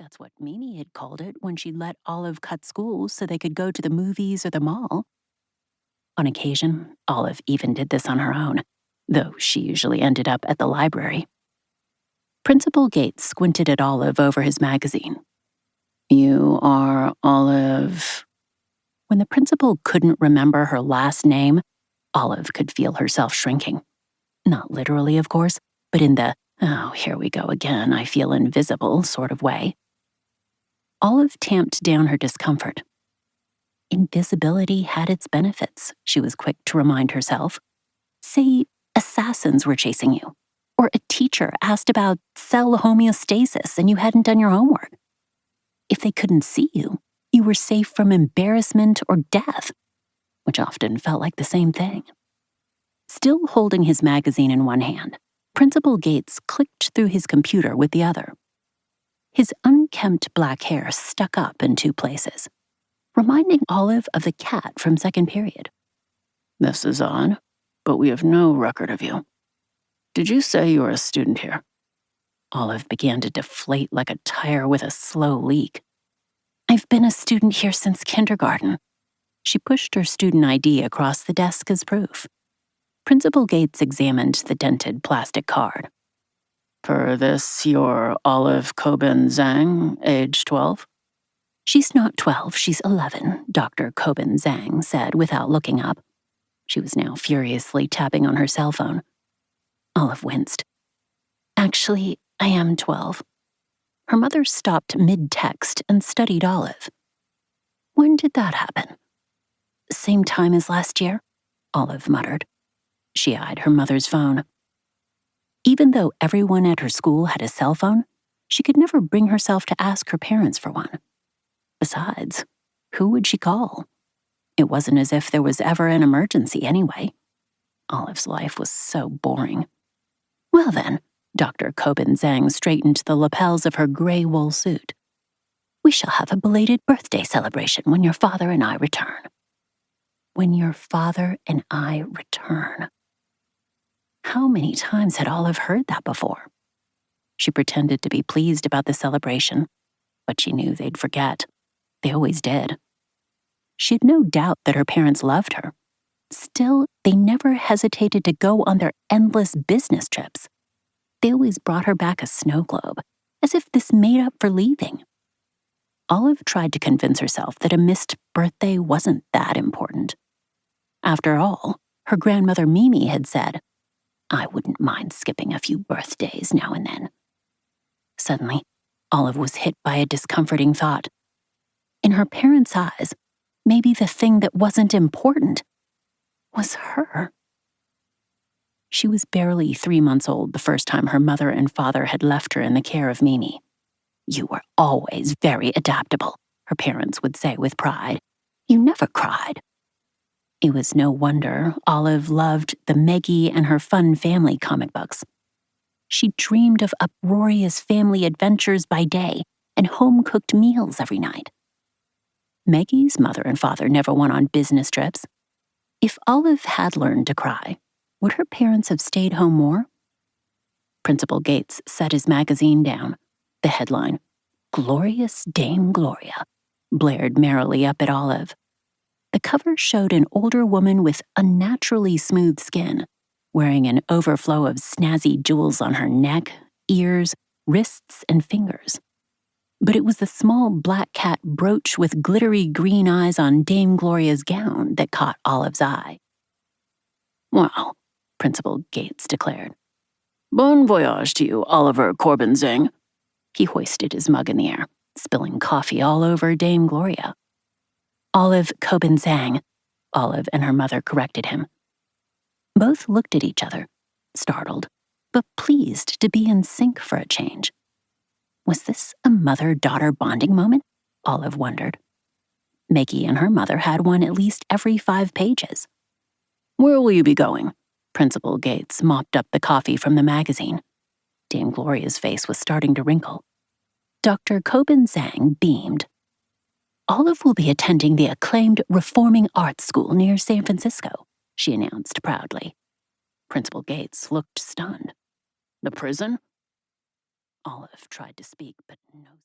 That's what Mimi had called it when she let Olive cut school so they could go to the movies or the mall. On occasion, Olive even did this on her own, though she usually ended up at the library. Principal Gates squinted at Olive over his magazine. "You are Olive." When the principal couldn't remember her last name, Olive could feel herself shrinking. Not literally, of course, but in the, "oh, here we go again, I feel invisible" sort of way. Olive tamped down her discomfort. Invisibility had its benefits, she was quick to remind herself. Say assassins were chasing you, or a teacher asked about cell homeostasis and you hadn't done your homework. If they couldn't see you, you were safe from embarrassment or death, which often felt like the same thing. Still holding his magazine in one hand, Principal Gates clicked through his computer with the other. His unkempt black hair stuck up in two places, reminding Olive of the cat from second period. "This is odd, but we have no record of you. Did you say you were a student here?" Olive began to deflate like a tire with a slow leak. "I've been a student here since kindergarten." She pushed her student ID across the desk as proof. Principal Gates examined the dented plastic card. "For this, you're Olive Cobin Zang, age 12? "She's not 12, she's 11, Dr. Cobin Zang said without looking up. She was now furiously tapping on her cell phone. Olive winced. "Actually, I am 12. Her mother stopped mid-text and studied Olive. "When did that happen?" "Same time as last year," Olive muttered. She eyed her mother's phone. Even though everyone at her school had a cell phone, she could never bring herself to ask her parents for one. Besides, who would she call? It wasn't as if there was ever an emergency anyway. Olive's life was so boring. "Well then," Dr. Cobin Zang straightened the lapels of her gray wool suit. "We shall have a belated birthday celebration when your father and I return." When your father and I return. How many times had Olive heard that before? She pretended to be pleased about the celebration, but she knew they'd forget. They always did. She had no doubt that her parents loved her. Still, they never hesitated to go on their endless business trips. They always brought her back a snow globe, as if this made up for leaving. Olive tried to convince herself that a missed birthday wasn't that important. After all, her grandmother Mimi had said, "I wouldn't mind skipping a few birthdays now and then." Suddenly, Olive was hit by a discomforting thought. In her parents' eyes, maybe the thing that wasn't important was her. She was barely 3 months old the first time her mother and father had left her in the care of Mimi. "You were always very adaptable," her parents would say with pride. "You never cried." It was no wonder Olive loved the Meggie and Her Fun Family comic books. She dreamed of uproarious family adventures by day and home-cooked meals every night. Maggie's mother and father never went on business trips. If Olive had learned to cry, would her parents have stayed home more? Principal Gates set his magazine down. The headline, "Glorious Dame Gloria," blared merrily up at Olive. The cover showed an older woman with unnaturally smooth skin, wearing an overflow of snazzy jewels on her neck, ears, wrists, and fingers. But it was the small black cat brooch with glittery green eyes on Dame Gloria's gown that caught Olive's eye. "Well," Principal Gates declared. "Bon voyage to you, Oliver Cobin Zang." He hoisted his mug in the air, spilling coffee all over Dame Gloria. "Olive Cobin Zang," Olive and her mother corrected him. Both looked at each other, startled, but pleased to be in sync for a change. Was this a mother-daughter bonding moment? Olive wondered. Maggie and her mother had one at least every 5 pages. "Where will you be going?" Principal Gates mopped up the coffee from the magazine. Dame Gloria's face was starting to wrinkle. Dr. Cobin Zang beamed. "Olive will be attending the acclaimed Reforming Arts School near San Francisco," she announced proudly. Principal Gates looked stunned. "The prison?" Olive tried to speak, but no